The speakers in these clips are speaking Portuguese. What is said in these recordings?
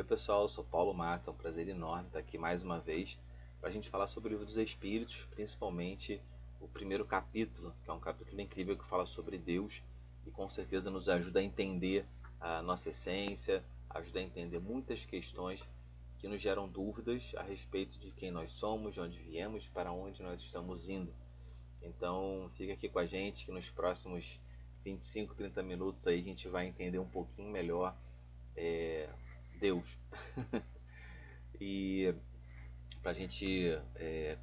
Oi pessoal, eu sou Paulo Matos, é um prazer enorme estar aqui mais uma vez para a gente falar sobre o livro dos Espíritos, principalmente o primeiro capítulo, que é um capítulo incrível que fala sobre Deus e com certeza nos ajuda a entender a nossa essência, ajuda a entender muitas questões que nos geram dúvidas a respeito de quem nós somos, de onde viemos, para onde nós estamos indo. Então fica aqui com a gente que nos próximos 25, 30 minutos aí a gente vai entender um pouquinho melhor Deus. E para a gente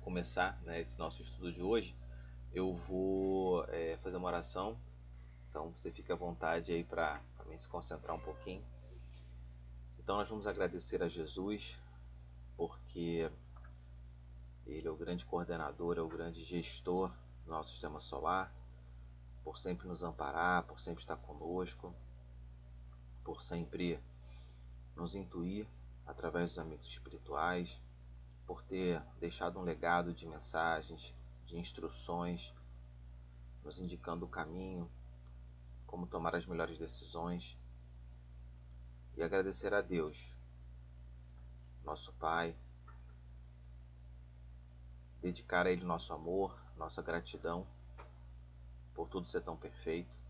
começar, né, esse nosso estudo de hoje, eu vou fazer uma oração. Então você fica à vontade aí para mim se concentrar um pouquinho. Então nós vamos agradecer a Jesus, porque Ele é o grande coordenador, é o grande gestor do nosso sistema solar, por sempre nos amparar, por sempre estar conosco, por sempre nos intuir através dos amigos espirituais, por ter deixado um legado de mensagens, de instruções, nos indicando o caminho, como tomar as melhores decisões. E agradecer a Deus, nosso Pai, dedicar a Ele nosso amor, nossa gratidão por tudo ser tão perfeito.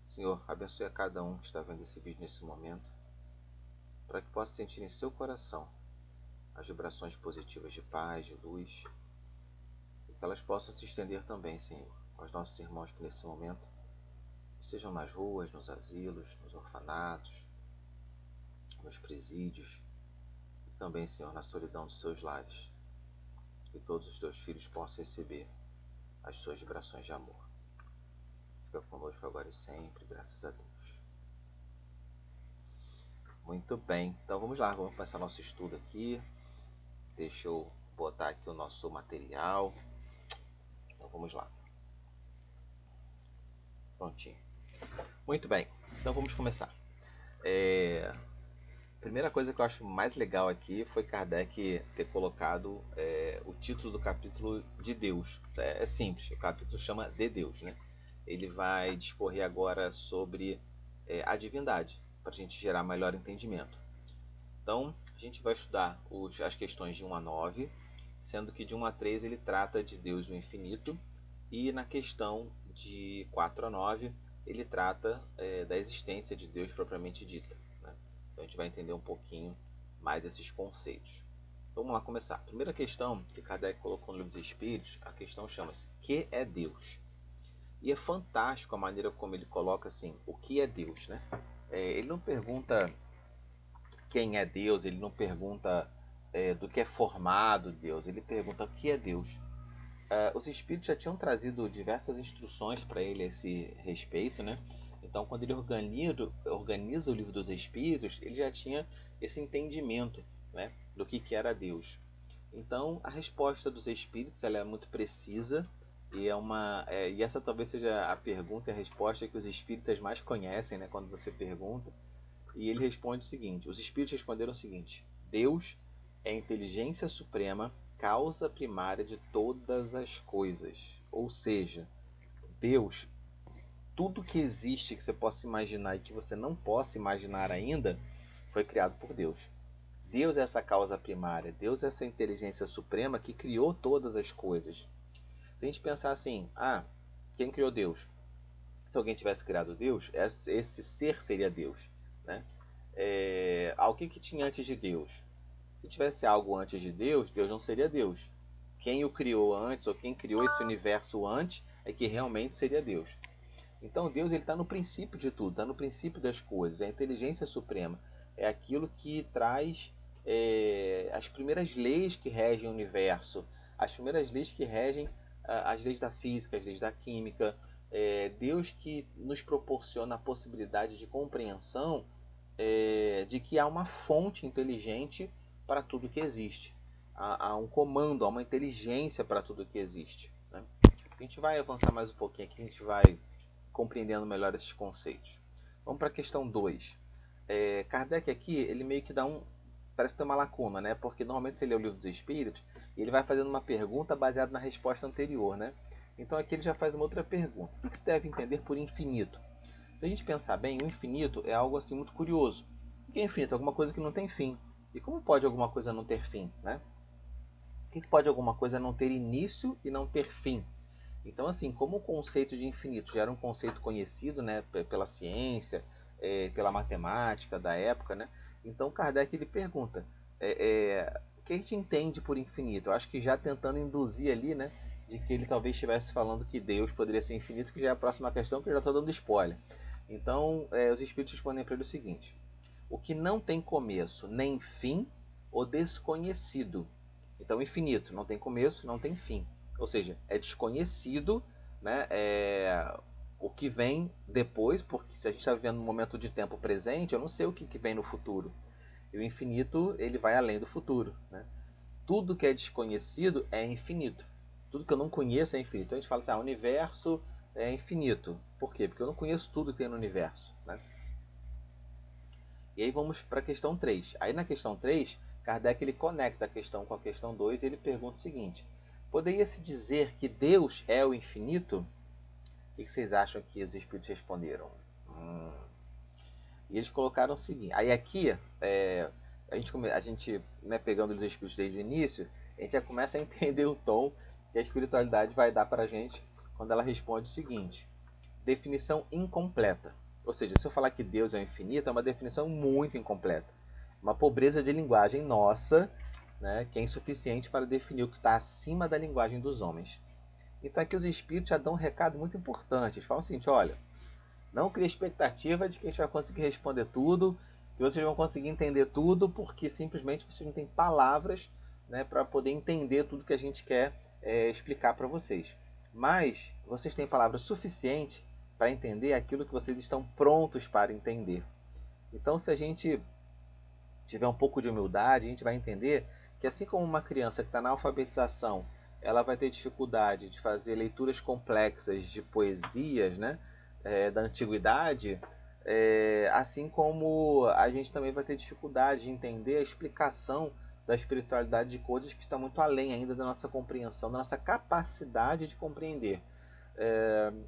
Senhor, abençoe a cada um que está vendo esse vídeo nesse momento, para que possa sentir em seu coração as vibrações positivas de paz, de luz, e que elas possam se estender também, Senhor, aos nossos irmãos que nesse momento estejam nas ruas, nos asilos, nos orfanatos, nos presídios, e também, Senhor, na solidão dos seus lares. Que todos os teus filhos possam receber as suas vibrações de amor. Fica conosco agora e sempre, graças a Deus. Muito bem, então vamos lá, vamos começar nosso estudo aqui. Deixa eu botar aqui o nosso material. Então vamos lá. Prontinho. Muito bem, então vamos começar. Primeira coisa que eu acho mais legal aqui foi Kardec ter colocado o título do capítulo de Deus. É simples, o capítulo chama de Deus, né? Ele vai discorrer agora sobre a divindade, para a gente gerar melhor entendimento. Então, a gente vai estudar as questões de 1 a 9, sendo que de 1 a 3 ele trata de Deus o infinito, e na questão de 4 a 9 ele trata da existência de Deus propriamente dita, né? Então a gente vai entender um pouquinho mais esses conceitos. Vamos lá começar. A primeira questão que Kardec colocou no Livro dos Espíritos, a questão chama-se "Que é Deus?". E é fantástico a maneira como ele coloca assim, o que é Deus, né? Ele não pergunta quem é Deus, ele não pergunta do que é formado Deus, ele pergunta o que é Deus. Os espíritos já tinham trazido diversas instruções para ele a esse respeito, né? Então, quando ele organiza o Livro dos Espíritos, ele já tinha esse entendimento, né, do que era Deus. Então, a resposta dos espíritos ela é muito precisa e e essa talvez seja a pergunta e a resposta que os espíritas mais conhecem, né, quando você pergunta. E ele responde o seguinte: os espíritos responderam o seguinte: Deus é a inteligência suprema, causa primária de todas as coisas. Ou seja, Deus, tudo que existe que você possa imaginar e que você não possa imaginar ainda, foi criado por Deus. Deus é essa causa primária, Deus é essa inteligência suprema que criou todas as coisas. Se a gente pensar assim, quem criou Deus? Se alguém tivesse criado Deus, esse ser seria Deus, né? O que tinha antes de Deus? Se tivesse algo antes de Deus, Deus não seria Deus. Quem o criou antes, ou quem criou esse universo antes, é que realmente seria Deus. Então Deus está no princípio de tudo, está no princípio das coisas, é a inteligência suprema. É aquilo que traz as primeiras leis que regem o universo, as primeiras leis que regem as leis da física, as leis da química. Deus que nos proporciona a possibilidade de compreensão de que há uma fonte inteligente para tudo que existe. Há um comando, há uma inteligência para tudo que existe, né? A gente vai avançar mais um pouquinho aqui, a gente vai compreendendo melhor esses conceitos. Vamos para a questão 2. Kardec aqui, ele meio que parece ter uma lacuna, né? Porque normalmente você lê o Livro dos Espíritos e ele vai fazendo uma pergunta baseada na resposta anterior, né? Então aqui ele já faz uma outra pergunta. O que se deve entender por infinito? Se a gente pensar bem, o infinito é algo assim muito curioso. que é infinito? Alguma coisa que não tem fim. E como pode alguma coisa não ter fim, né? O que pode alguma coisa não ter início e não ter fim? Então, assim, como o conceito de infinito já era um conceito conhecido, né, pela ciência, pela matemática da época, né? Então Kardec ele pergunta, o que a gente entende por infinito? Eu acho que já tentando induzir ali, né, de que ele talvez estivesse falando que Deus poderia ser infinito, que já é a próxima questão, que eu já estou dando spoiler. Então, os espíritos respondem para ele o seguinte: o que não tem começo nem fim, o desconhecido. Então, infinito, não tem começo, não tem fim. Ou seja, é desconhecido, né, o que vem depois, porque se a gente está vivendo um momento de tempo presente, eu não sei o que vem no futuro. E o infinito, ele vai além do futuro. Né? Tudo que é desconhecido é infinito. Tudo que eu não conheço é infinito. Então a gente fala assim, o universo é infinito. Por quê? Porque eu não conheço tudo que tem no universo. Né? E aí vamos para a questão 3. Aí na questão 3, Kardec ele conecta a questão com a questão 2 e ele pergunta o seguinte: poderia-se dizer que Deus é o infinito? O que vocês acham que os espíritos responderam? E eles colocaram o seguinte. Aí aqui, a gente né, pegando os espíritos desde o início, a gente já começa a entender o tom que a espiritualidade vai dar para a gente quando ela responde o seguinte: definição incompleta. Ou seja, se eu falar que Deus é o infinito, é uma definição muito incompleta. Uma pobreza de linguagem nossa, né, que é insuficiente para definir o que está acima da linguagem dos homens. Então aqui os espíritos já dão um recado muito importante. Eles falam o seguinte: olha, não crie expectativa de que a gente vai conseguir responder tudo, que vocês vão conseguir entender tudo, porque simplesmente vocês não têm palavras, né, para poder entender tudo que a gente quer explicar para vocês. Mas vocês têm palavras suficientes para entender aquilo que vocês estão prontos para entender. Então, se a gente tiver um pouco de humildade, a gente vai entender que assim como uma criança que está na alfabetização, ela vai ter dificuldade de fazer leituras complexas de poesias, né, da antiguidade, assim como a gente também vai ter dificuldade de entender a explicação da espiritualidade de coisas que está muito além ainda da nossa compreensão, da nossa capacidade de compreender.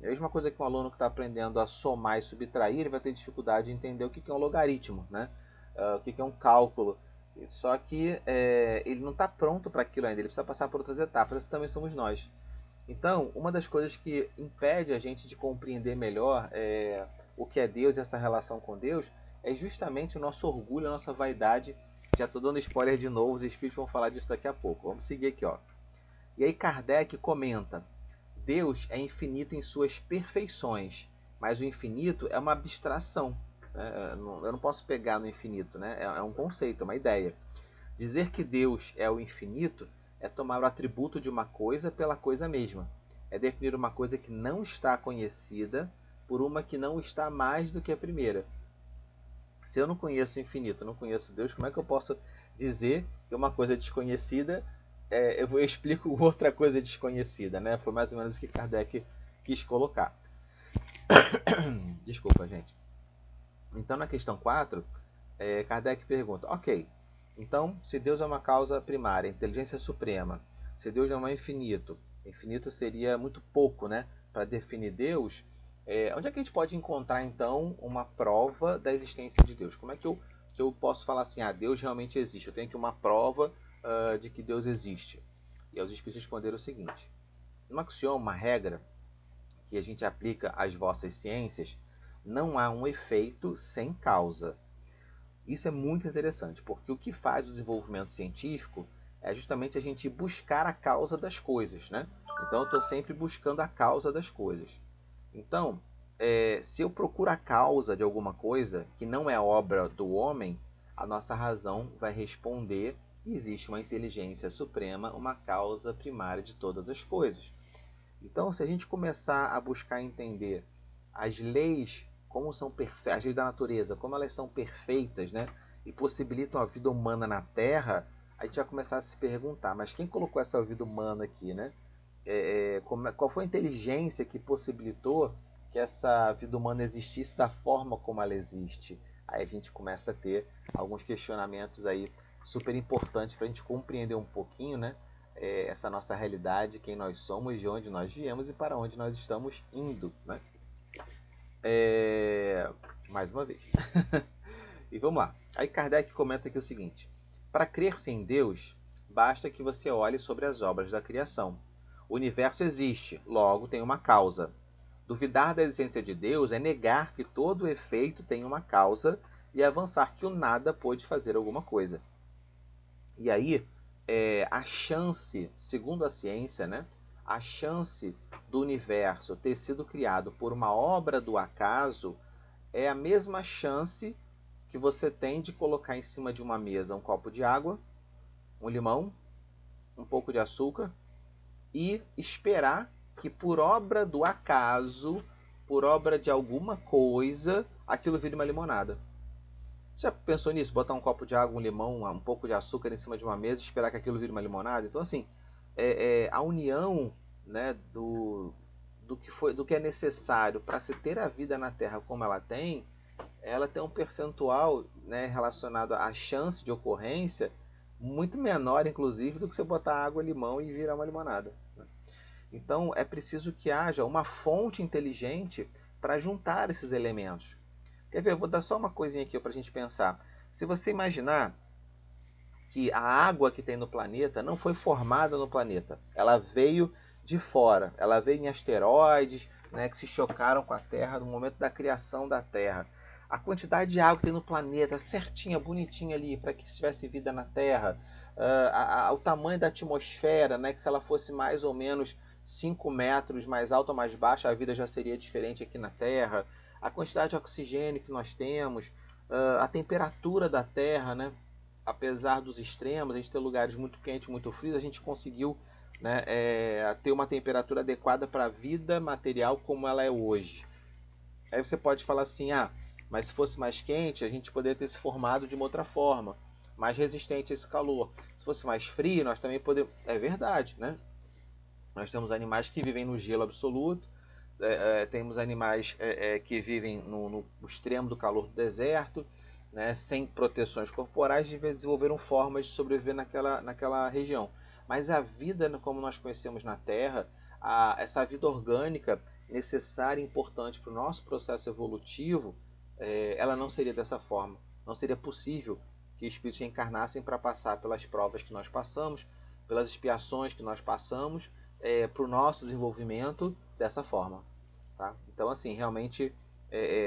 A mesma coisa que um aluno que está aprendendo a somar e subtrair, ele vai ter dificuldade de entender o que é um logaritmo, né? O que é um cálculo. Só que ele não está pronto para aquilo ainda, ele precisa passar por outras etapas, assim também somos nós. Então, uma das coisas que impede a gente de compreender melhor o que é Deus e essa relação com Deus é justamente o nosso orgulho, a nossa vaidade. Já estou dando spoiler de novo, os espíritos vão falar disso daqui a pouco. Vamos seguir aqui, ó. E aí Kardec comenta: Deus é infinito em suas perfeições, mas o infinito é uma abstração. Né? Eu não posso pegar no infinito, né? É um conceito, é uma ideia. Dizer que Deus é o infinito é tomar o atributo de uma coisa pela coisa mesma. É definir uma coisa que não está conhecida por uma que não está mais do que a primeira. Se eu não conheço o infinito, não conheço Deus, como é que eu posso dizer que uma coisa desconhecida eu explico outra coisa desconhecida, né? Foi mais ou menos o que Kardec quis colocar. Desculpa, gente. Então, na questão 4, Kardec pergunta: ok, então, se Deus é uma causa primária, inteligência suprema, se Deus não é infinito, infinito seria muito pouco, né? Para definir Deus, onde é que a gente pode encontrar, então, uma prova da existência de Deus? Como é que eu posso falar assim, Deus realmente existe? Eu tenho aqui uma prova de que Deus existe. E aí os espíritos responderam o seguinte: um axioma, uma regra que a gente aplica às vossas ciências, não há um efeito sem causa. Isso é muito interessante, porque o que faz o desenvolvimento científico é justamente a gente buscar a causa das coisas, né? Então eu estou sempre buscando a causa das coisas. Então, se eu procuro a causa de alguma coisa que não é obra do homem, a nossa razão vai responder que existe uma inteligência suprema, uma causa primária de todas as coisas. Então, se a gente começar a buscar entender as leis, como são perfeitas, as leis da natureza, como elas são perfeitas, né? E possibilitam a vida humana na Terra, a gente vai começar a se perguntar, mas quem colocou essa vida humana aqui, né? Qual foi a inteligência que possibilitou que essa vida humana existisse da forma como ela existe? Aí a gente começa a ter alguns questionamentos aí super importantes para a gente compreender um pouquinho, né? Essa nossa realidade, quem nós somos, de onde nós viemos e para onde nós estamos indo, né? Mais uma vez. E vamos lá. Aí Kardec comenta aqui o seguinte: para crer-se em Deus, basta que você olhe sobre as obras da criação. O universo existe, logo tem uma causa. Duvidar da existência de Deus é negar que todo efeito tem uma causa e avançar que o nada pôde fazer alguma coisa. E aí, a chance, segundo a ciência, né, a chance do universo ter sido criado por uma obra do acaso é a mesma chance que você tem de colocar em cima de uma mesa um copo de água, um limão, um pouco de açúcar e esperar que por obra do acaso, por obra de alguma coisa, aquilo vire uma limonada. Você já pensou nisso? Botar um copo de água, um limão, um pouco de açúcar em cima de uma mesa e esperar que aquilo vire uma limonada? Então, assim, a união, né, do que é necessário para se ter a vida na Terra como ela tem um percentual, né, relacionado à chance de ocorrência muito menor, inclusive, do que você botar água, limão e virar uma limonada. Então, é preciso que haja uma fonte inteligente para juntar esses elementos. Quer ver? Eu vou dar só uma coisinha aqui para a gente pensar. Se você imaginar que a água que tem no planeta não foi formada no planeta, ela veio de fora, ela veio em asteroides, né, que se chocaram com a Terra no momento da criação da Terra. A quantidade de água que tem no planeta, certinha, bonitinha ali, para que tivesse vida na Terra, o tamanho da atmosfera, né, que se ela fosse mais ou menos 5 metros mais alta ou mais baixa, a vida já seria diferente aqui na Terra, a quantidade de oxigênio que nós temos, a temperatura da Terra, né, apesar dos extremos, a gente ter lugares muito quentes, muito frios, a gente conseguiu, né, ter uma temperatura adequada para a vida material como ela é hoje. Aí você pode falar assim, mas se fosse mais quente, a gente poderia ter se formado de uma outra forma, mais resistente a esse calor. Se fosse mais frio, nós também podemos... É verdade, né? Nós temos animais que vivem no gelo absoluto, temos animais que vivem no extremo do calor do deserto, né, sem proteções corporais, e desenvolveram formas de sobreviver naquela região. Mas a vida, como nós conhecemos na Terra, essa vida orgânica necessária e importante para o nosso processo evolutivo, ela não seria dessa forma. Não seria possível que espíritos reencarnassem para passar pelas provas que nós passamos, pelas expiações que nós passamos, para o nosso desenvolvimento dessa forma. Tá? Então, assim, realmente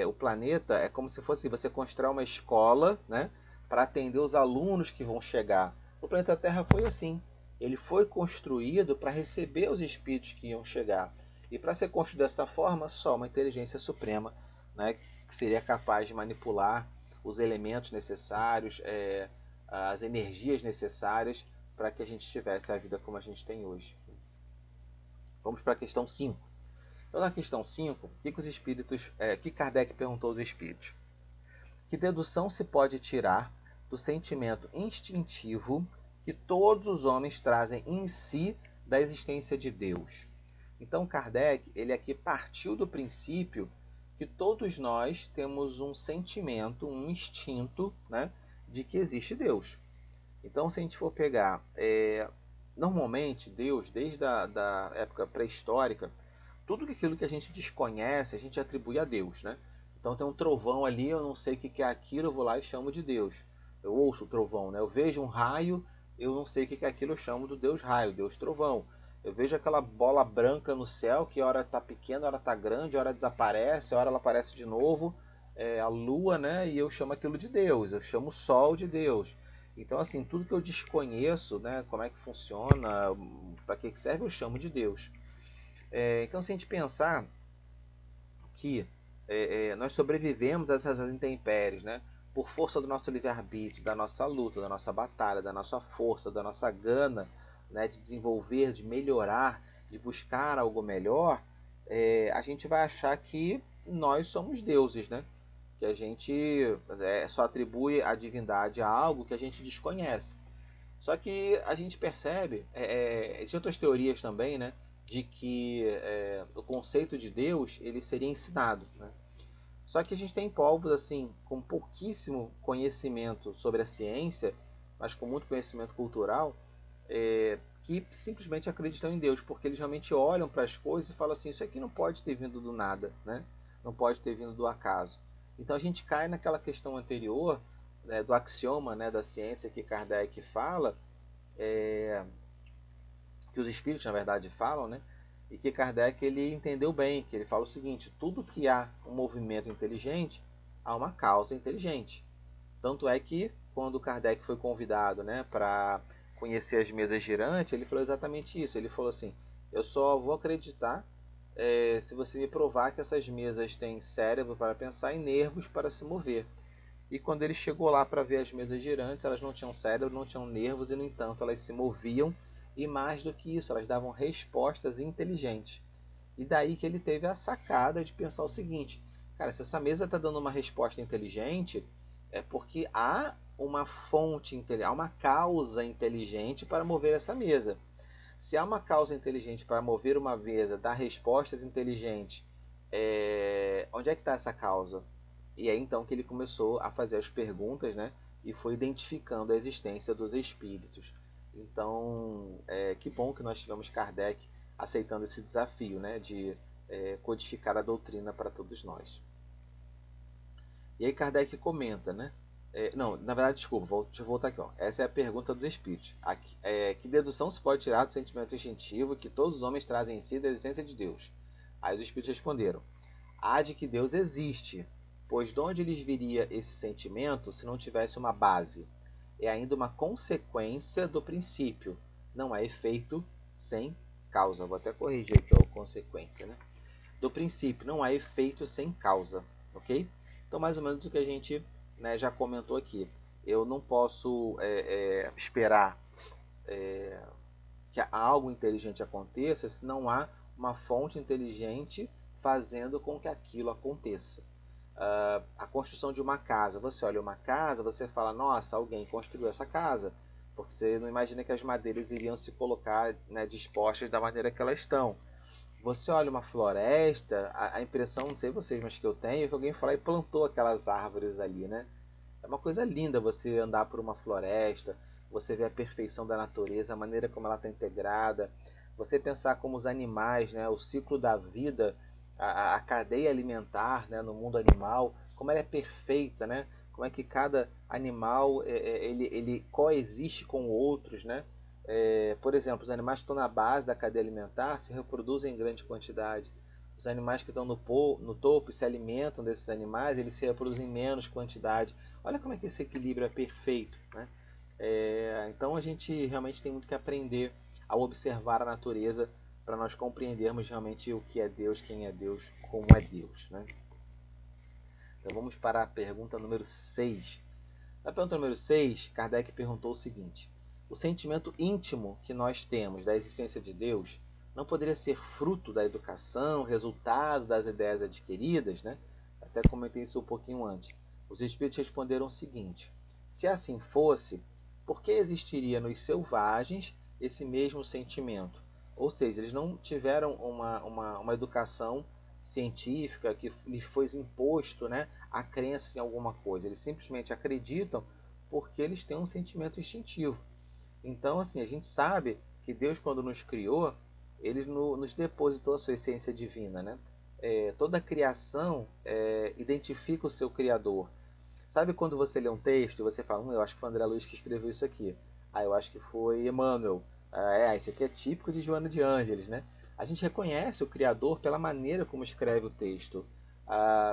o planeta é como se fosse você constrói uma escola, né, para atender os alunos que vão chegar. O planeta Terra foi assim. Ele foi construído para receber os espíritos que iam chegar. E para ser construído dessa forma, só uma inteligência suprema, né, que seria capaz de manipular os elementos necessários, as energias necessárias para que a gente tivesse a vida como a gente tem hoje. Vamos para a questão 5. Então, na questão 5, que Kardec perguntou aos espíritos? Que dedução se pode tirar do sentimento instintivo que todos os homens trazem em si da existência de Deus? Então, Kardec, ele aqui partiu do princípio que todos nós temos um sentimento, um instinto, né, de que existe Deus. Então, se a gente for pegar, normalmente Deus, desde a da época pré-histórica, tudo aquilo que a gente desconhece, a gente atribui a Deus, né? Então tem um trovão ali, eu não sei o que é aquilo, eu vou lá e chamo de Deus. Eu ouço o trovão, né? Eu vejo um raio, eu não sei o que é aquilo, eu chamo do Deus raio, Deus trovão. Eu vejo aquela bola branca no céu, que hora está pequena, hora está grande, hora desaparece, hora ela aparece de novo, a lua, né? E eu chamo aquilo de Deus, eu chamo o sol de Deus. Então, assim, tudo que eu desconheço, né? Como é que funciona, para que serve, eu chamo de Deus. Então, se a gente pensar que nós sobrevivemos a essas intempéries, né? Por força do nosso livre-arbítrio, da nossa luta, da nossa batalha, da nossa força, da nossa gana, né, de desenvolver, de melhorar, de buscar algo melhor, a gente vai achar que nós somos deuses, né? Que a gente só atribui a divindade a algo que a gente desconhece. Só que a gente percebe, existem outras teorias também, né, de que o conceito de Deus ele seria ensinado, né? Só que a gente tem povos assim com pouquíssimo conhecimento sobre a ciência, mas com muito conhecimento cultural, que simplesmente acreditam em Deus, porque eles realmente olham para as coisas e falam assim, isso aqui não pode ter vindo do nada, né? Não pode ter vindo do acaso. Então a gente cai naquela questão anterior do axioma, né, da ciência que Kardec fala, que os espíritos na verdade falam, né, e que Kardec ele entendeu bem, que ele fala o seguinte: tudo que há um movimento inteligente, há uma causa inteligente. Tanto é que quando Kardec foi convidado, né, para conhecer as mesas girantes, ele falou exatamente isso. Ele falou assim: eu só vou acreditar se você me provar que essas mesas têm cérebro para pensar e nervos para se mover. E quando ele chegou lá para ver as mesas girantes, elas não tinham cérebro, não tinham nervos e, no entanto, elas se moviam e, mais do que isso, elas davam respostas inteligentes. E daí que ele teve a sacada de pensar o seguinte: cara, se essa mesa está dando uma resposta inteligente, é porque há uma fonte inteligente, há uma causa inteligente para mover essa mesa. Se há uma causa inteligente para mover uma mesa, dar respostas inteligentes, onde é que está essa causa? E é então que ele começou a fazer as perguntas, né? E foi identificando a existência dos espíritos. Então, que bom que nós tivemos Kardec aceitando esse desafio, né? De codificar a doutrina para todos nós. E aí Kardec comenta, né? Não, na verdade, desculpa, deixa eu voltar aqui. Ó. Essa é a pergunta dos espíritos. Que dedução se pode tirar do sentimento instintivo que todos os homens trazem em si da existência de Deus? Aí os espíritos responderam: há de que Deus existe, pois de onde lhes viria esse sentimento se não tivesse uma base? É ainda uma consequência do princípio, não é efeito sem causa. Vou até corrigir aqui a consequência, né? Do princípio, não há efeito sem causa, ok? Então, mais ou menos o que a gente, né, já comentou aqui. Eu não posso esperar que algo inteligente aconteça se não há uma fonte inteligente fazendo com que aquilo aconteça. A construção de uma casa. Você olha uma casa, você fala: nossa, alguém construiu essa casa. Porque você não imagina que as madeiras iriam se colocar, né, dispostas da maneira que elas estão. Você olha uma floresta, a impressão, não sei vocês, mas que eu tenho, é que alguém foi lá e plantou aquelas árvores ali, né? É uma coisa linda você andar por uma floresta, você ver a perfeição da natureza, a maneira como ela está integrada, você pensar como os animais, né, o ciclo da vida, a cadeia alimentar, né, no mundo animal, como ela é perfeita, né? Como é que cada animal ele coexiste com outros, né? Por exemplo, os animais que estão na base da cadeia alimentar se reproduzem em grande quantidade. Os animais que estão no topo e se alimentam desses animais, eles se reproduzem em menos quantidade. Olha como é que esse equilíbrio é perfeito, né? Então a gente realmente tem muito que aprender ao observar a natureza para nós compreendermos realmente o que é Deus, quem é Deus, como é Deus, né? Então vamos para a pergunta número 6. Na pergunta número 6, Kardec perguntou o seguinte: o sentimento íntimo que nós temos da existência de Deus não poderia ser fruto da educação, resultado das ideias adquiridas, né? Até comentei isso um pouquinho antes. Os espíritos responderam o seguinte: se assim fosse, por que existiria nos selvagens esse mesmo sentimento? Ou seja, eles não tiveram uma educação científica que lhes foi imposto, né, a crença em alguma coisa. Eles simplesmente acreditam porque eles têm um sentimento instintivo. Então, assim, a gente sabe que Deus, quando nos criou, ele nos depositou a sua essência divina, né? Toda a criação identifica o seu Criador. Sabe quando você lê um texto e você fala: eu acho que foi André Luiz que escreveu isso aqui. Eu acho que foi Emmanuel. Isso aqui é típico de Joana de Ângeles, né? A gente reconhece o Criador pela maneira como escreve o texto.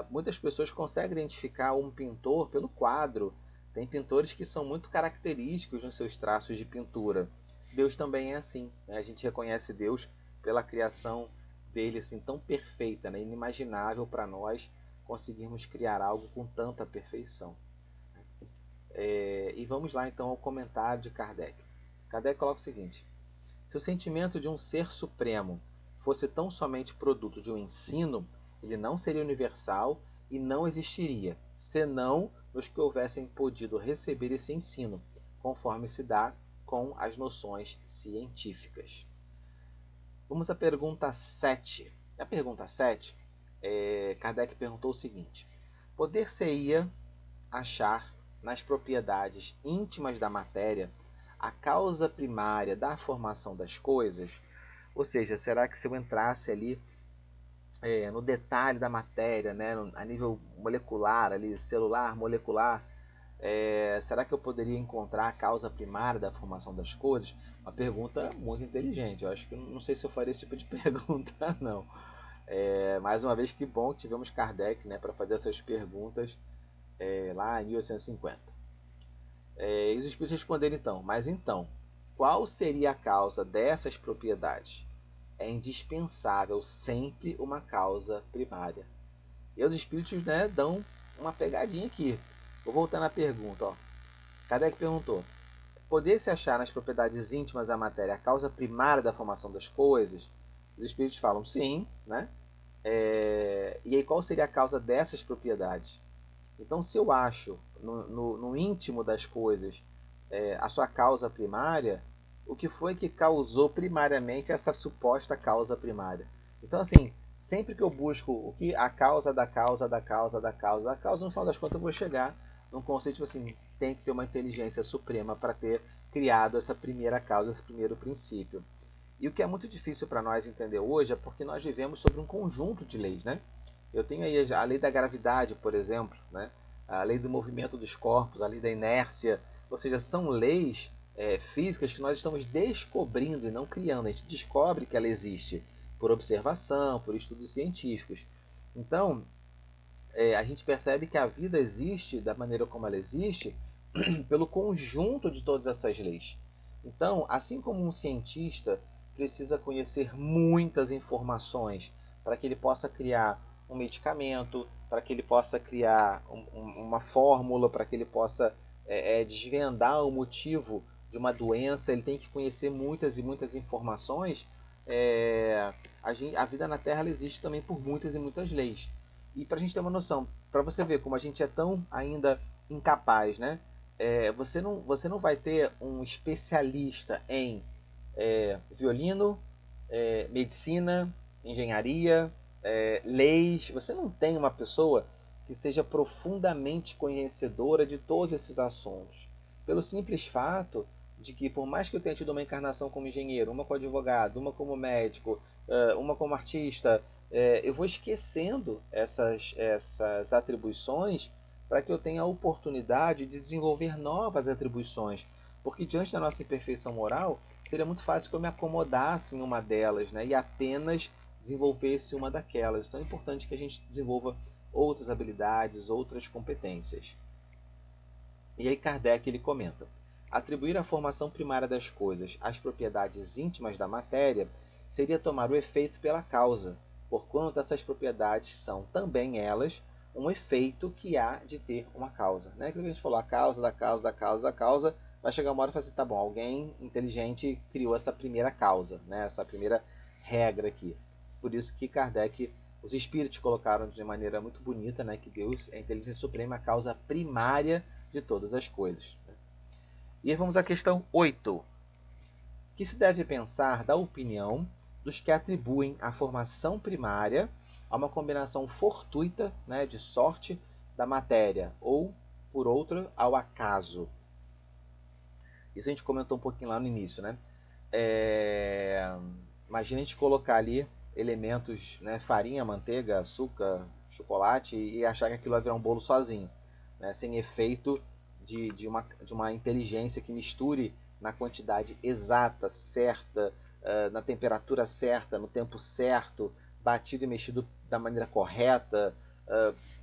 Muitas pessoas conseguem identificar um pintor pelo quadro. Tem pintores que são muito característicos nos seus traços de pintura. Deus também é assim, né? A gente reconhece Deus pela criação dele assim tão perfeita, né? Inimaginável para nós conseguirmos criar algo com tanta perfeição. E vamos lá então ao comentário de Kardec. Kardec coloca o seguinte: se o sentimento de um ser supremo fosse tão somente produto de um ensino, ele não seria universal e não existiria, senão nos que houvessem podido receber esse ensino, conforme se dá com as noções científicas. Vamos à pergunta 7. Na pergunta 7, Kardec perguntou o seguinte: poder-se-ia achar nas propriedades íntimas da matéria a causa primária da formação das coisas? Ou seja, será que se eu entrasse ali no detalhe da matéria, né, a nível molecular, ali, celular, molecular, Será que eu poderia encontrar a causa primária da formação das coisas? Uma pergunta muito inteligente. Eu acho que não sei se eu faria esse tipo de pergunta, não. Mais uma vez, que bom que tivemos Kardec, né, para fazer essas perguntas lá em 1850. E os espíritos responderam então, mas então, qual seria a causa dessas propriedades? É indispensável sempre uma causa primária. E os espíritos, né, dão uma pegadinha aqui. Vou voltar na pergunta. Ó. Kardec perguntou: poder-se achar nas propriedades íntimas da matéria a causa primária da formação das coisas? Os espíritos falam sim, né? E aí qual seria a causa dessas propriedades? Então, se eu acho no íntimo das coisas a sua causa primária, o que foi que causou primariamente essa suposta causa primária? Então, assim, sempre que eu busco o que a causa da causa da causa da causa da causa, no final das contas eu vou chegar num conceito assim, tem que ter uma inteligência suprema para ter criado essa primeira causa, esse primeiro princípio. E o que é muito difícil para nós entender hoje é porque nós vivemos sobre um conjunto de leis, né? Eu tenho aí a lei da gravidade, por exemplo, né? A lei do movimento dos corpos, a lei da inércia, ou seja, são leis físicas que nós estamos descobrindo e não criando. A gente descobre que ela existe por observação, por estudos científicos. Então, a gente percebe que a vida existe da maneira como ela existe pelo conjunto de todas essas leis. Então, assim como um cientista precisa conhecer muitas informações para que ele possa criar um medicamento, para que ele possa criar uma fórmula, para que ele possa desvendar o motivo de uma doença, ele tem que conhecer muitas e muitas informações. A vida na Terra ela existe também por muitas e muitas leis. E para a gente ter uma noção, para você ver como a gente é tão ainda incapaz, né? Você não vai ter um especialista em violino, medicina, engenharia, leis. Você não tem uma pessoa que seja profundamente conhecedora de todos esses assuntos. Pelo simples fato de que, por mais que eu tenha tido uma encarnação como engenheiro, uma como advogado, uma como médico, uma como artista, eu vou esquecendo essas atribuições para que eu tenha a oportunidade de desenvolver novas atribuições. Porque diante da nossa imperfeição moral, seria muito fácil que eu me acomodasse em uma delas, né, e apenas desenvolvesse uma daquelas. Então é importante que a gente desenvolva outras habilidades, outras competências. E aí Kardec ele comenta: atribuir a formação primária das coisas às propriedades íntimas da matéria seria tomar o efeito pela causa, porquanto essas propriedades são também elas um efeito que há de ter uma causa. Né? Aquilo que a gente falou, a causa da causa da causa da causa, vai chegar uma hora e falar assim, tá bom, alguém inteligente criou essa primeira causa, né? Essa primeira regra aqui. Por isso que Kardec, os espíritos colocaram de maneira muito bonita, né, que Deus é a inteligência suprema, a causa primária de todas as coisas. E aí vamos à questão 8. Que se deve pensar da opinião dos que atribuem a formação primária a uma combinação fortuita, né, de sorte da matéria, ou, por outra, ao acaso. Isso a gente comentou um pouquinho lá no início, né? Imagina a gente colocar ali elementos, né, farinha, manteiga, açúcar, chocolate e achar que aquilo vai virar um bolo sozinho, né, sem efeito de uma inteligência que misture na quantidade exata, certa, na temperatura certa, no tempo certo, batido e mexido da maneira correta.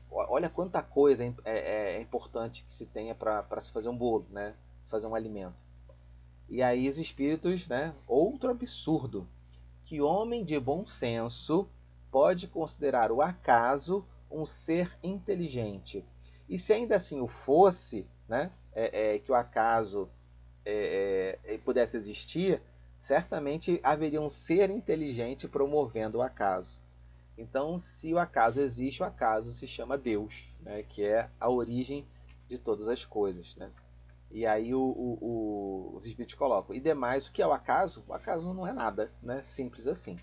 Olha quanta coisa é importante que se tenha para se fazer um bolo, né, fazer um alimento. E aí os espíritos, né, outro absurdo, que homem de bom senso pode considerar o acaso um ser inteligente. E se ainda assim o fosse, né, que o acaso pudesse existir, certamente haveria um ser inteligente promovendo o acaso. Então, se o acaso existe, o acaso se chama Deus, né, que é a origem de todas as coisas. Né? E aí os espíritos colocam. E demais, o que é o acaso? O acaso não é nada, né? Simples assim.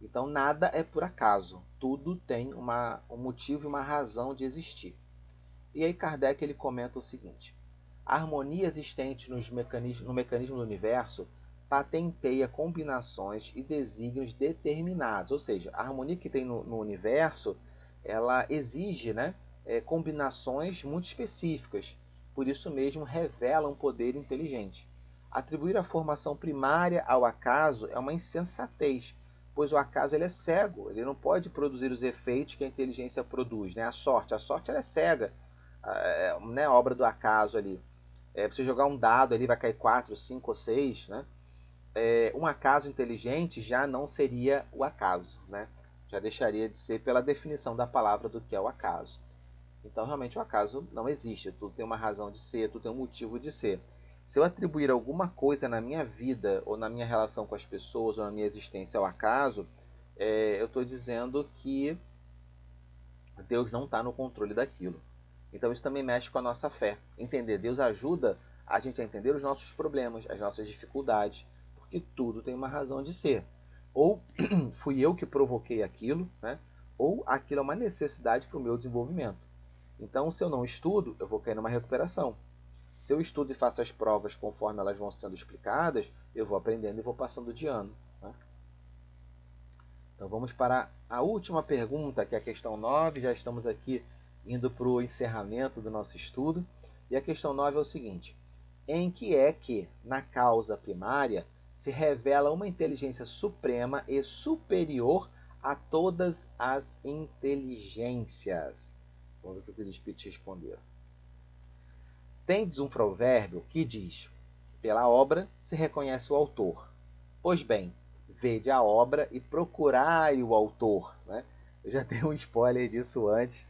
Então nada é por acaso. Tudo tem um motivo e uma razão de existir. E aí Kardec ele comenta o seguinte: a harmonia existente no mecanismo do universo patenteia combinações e desígnios determinados. Ou seja, a harmonia que tem no universo, ela exige, né, combinações muito específicas. por isso mesmo revela um poder inteligente. Atribuir a formação primária ao acaso é uma insensatez, pois o acaso ele é cego, ele não pode produzir os efeitos que a inteligência produz, né? A sorte ela é cega, né? A obra do acaso ali. Você jogar um dado ali vai cair 4, 5 ou 6, né? Um acaso inteligente já não seria o acaso, né? Já deixaria de ser pela definição da palavra do que é o acaso. Então, realmente, o acaso não existe. Tudo tem uma razão de ser, tudo tem um motivo de ser. Se eu atribuir alguma coisa na minha vida, ou na minha relação com as pessoas, ou na minha existência ao acaso, eu estou dizendo que Deus não está no controle daquilo. Então, isso também mexe com a nossa fé. Entender Deus ajuda a gente a entender os nossos problemas, as nossas dificuldades, porque tudo tem uma razão de ser. Ou fui eu que provoquei aquilo, né? Ou aquilo é uma necessidade para o meu desenvolvimento. Então, se eu não estudo, eu vou cair numa recuperação. Se eu estudo e faço as provas conforme elas vão sendo explicadas, eu vou aprendendo e vou passando de ano, né? Então, vamos para a última pergunta, que é a questão 9. Já estamos aqui indo para o encerramento do nosso estudo. E a questão 9 é o seguinte: em que é que, na causa primária, se revela uma inteligência suprema e superior a todas as inteligências? Vamos ver o que os espíritos responderam. Tendes um provérbio que diz: pela obra se reconhece o autor. Pois bem, vede a obra e procurai o autor, né? Eu já dei um spoiler disso antes.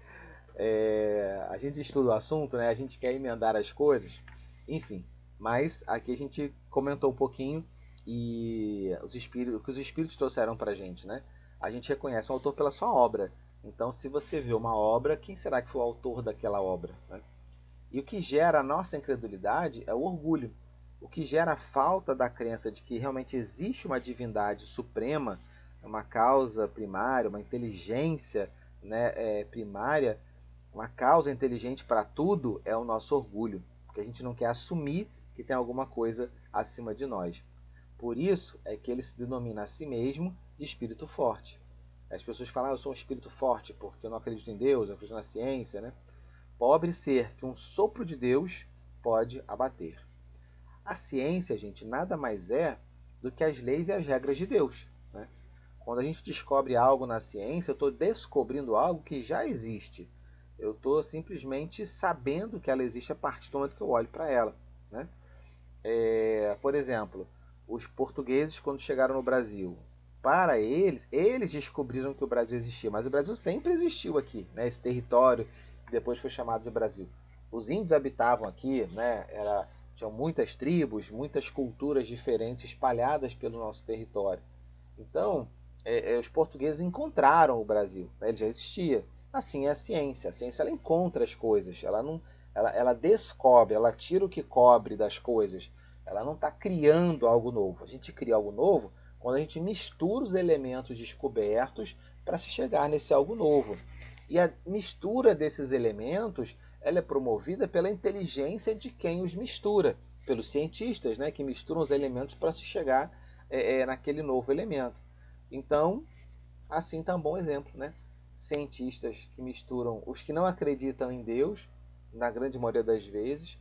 A gente estuda o assunto, né? A gente quer emendar as coisas, enfim. Mas aqui a gente comentou um pouquinho e o que os espíritos trouxeram para a gente, né? A gente reconhece o autor pela sua obra. Então, se você vê uma obra, quem será que foi o autor daquela obra, né? E o que gera a nossa incredulidade é o orgulho. O que gera a falta da crença de que realmente existe uma divindade suprema, uma causa primária, uma inteligência, né, primária, uma causa inteligente para tudo, é o nosso orgulho. Porque a gente não quer assumir que tem alguma coisa acima de nós. Por isso é que ele se denomina a si mesmo de espírito forte. As pessoas falam: eu sou um espírito forte porque eu não acredito em Deus, eu acredito na ciência, né? Pobre ser que um sopro de Deus pode abater. A ciência, gente, nada mais é do que as leis e as regras de Deus, né? Quando a gente descobre algo na ciência, eu estou descobrindo algo que já existe. Eu estou simplesmente sabendo que ela existe a partir do momento que eu olho para ela, né? Por exemplo, os portugueses, quando chegaram no Brasil, para eles descobriram que o Brasil existia, mas o Brasil sempre existiu aqui, né? Esse território que depois foi chamado de Brasil. Os índios habitavam aqui, né? Tinham muitas tribos, muitas culturas diferentes espalhadas pelo nosso território. Então, os portugueses encontraram o Brasil, né? Ele já existia. Assim é a ciência. A ciência ela encontra as coisas, ela não, ela descobre, ela tira o que cobre das coisas. Ela não está criando algo novo. A gente cria algo novo quando a gente mistura os elementos descobertos para se chegar nesse algo novo. E a mistura desses elementos ela é promovida pela inteligência de quem os mistura, pelos cientistas, né, que misturam os elementos para se chegar naquele novo elemento. Então, assim está um bom exemplo, né? Cientistas que misturam os que não acreditam em Deus, na grande maioria das vezes,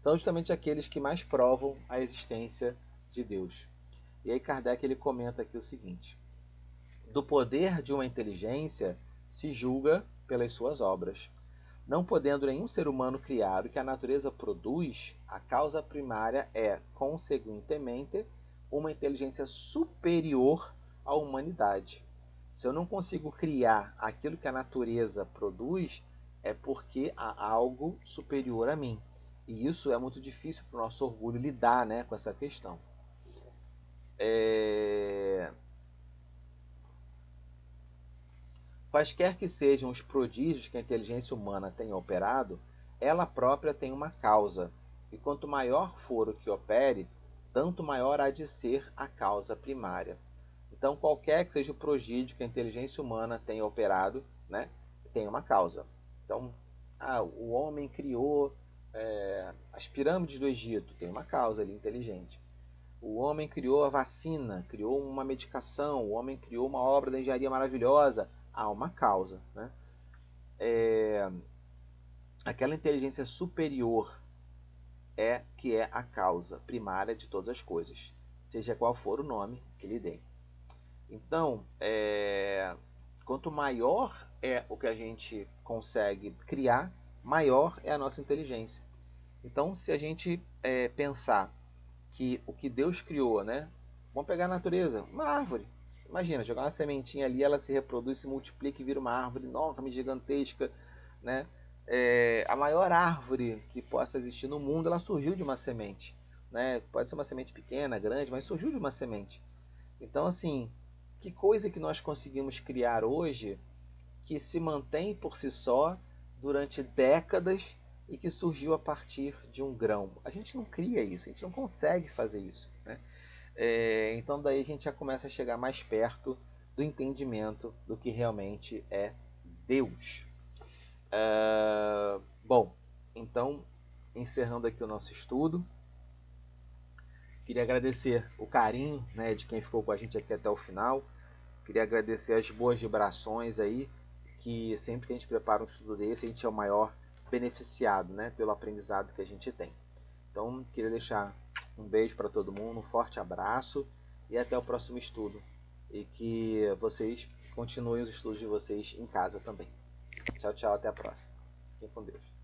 são justamente aqueles que mais provam a existência de Deus. E aí Kardec ele comenta aqui o seguinte: do poder de uma inteligência se julga pelas suas obras. Não podendo nenhum ser humano criar o que a natureza produz, a causa primária é, conseguintemente, uma inteligência superior à humanidade. Se eu não consigo criar aquilo que a natureza produz, é porque há algo superior a mim. E isso é muito difícil para o nosso orgulho lidar, né, com essa questão. Quaisquer que sejam os prodígios que a inteligência humana tenha operado, ela própria tem uma causa, e quanto maior for o que opere, tanto maior há de ser a causa primária. Então, qualquer que seja o prodígio que a inteligência humana tenha operado, né, tem uma causa. Então, o homem criou as pirâmides do Egito, tem uma causa ali inteligente. O homem criou a vacina, criou uma medicação, o homem criou uma obra da engenharia maravilhosa, há uma causa, né? Aquela inteligência superior que é a causa primária de todas as coisas, seja qual for o nome que lhe dê. Então, quanto maior é o que a gente consegue criar, maior é a nossa inteligência. Então, se a gente pensar que o que Deus criou, né? Vamos pegar a natureza, uma árvore. Imagina, jogar uma sementinha ali, ela se reproduz, se multiplica e vira uma árvore enorme, gigantesca, né? A maior árvore que possa existir no mundo, ela surgiu de uma semente, né? Pode ser uma semente pequena, grande, mas surgiu de uma semente. Então, assim, que coisa que nós conseguimos criar hoje que se mantém por si só durante décadas e que surgiu a partir de um grão. A gente não cria isso, a gente não consegue fazer isso, né? Então daí a gente já começa a chegar mais perto do entendimento do que realmente é Deus. Bom, então encerrando aqui o nosso estudo, queria agradecer o carinho, né, de quem ficou com a gente aqui até o final. Queria agradecer as boas vibrações aí, que sempre que a gente prepara um estudo desse, a gente é o maior beneficiado, né, pelo aprendizado que a gente tem. Então, queria deixar um beijo para todo mundo, um forte abraço e até o próximo estudo. E que vocês continuem os estudos de vocês em casa também. Tchau, tchau, até a próxima. Fiquem com Deus.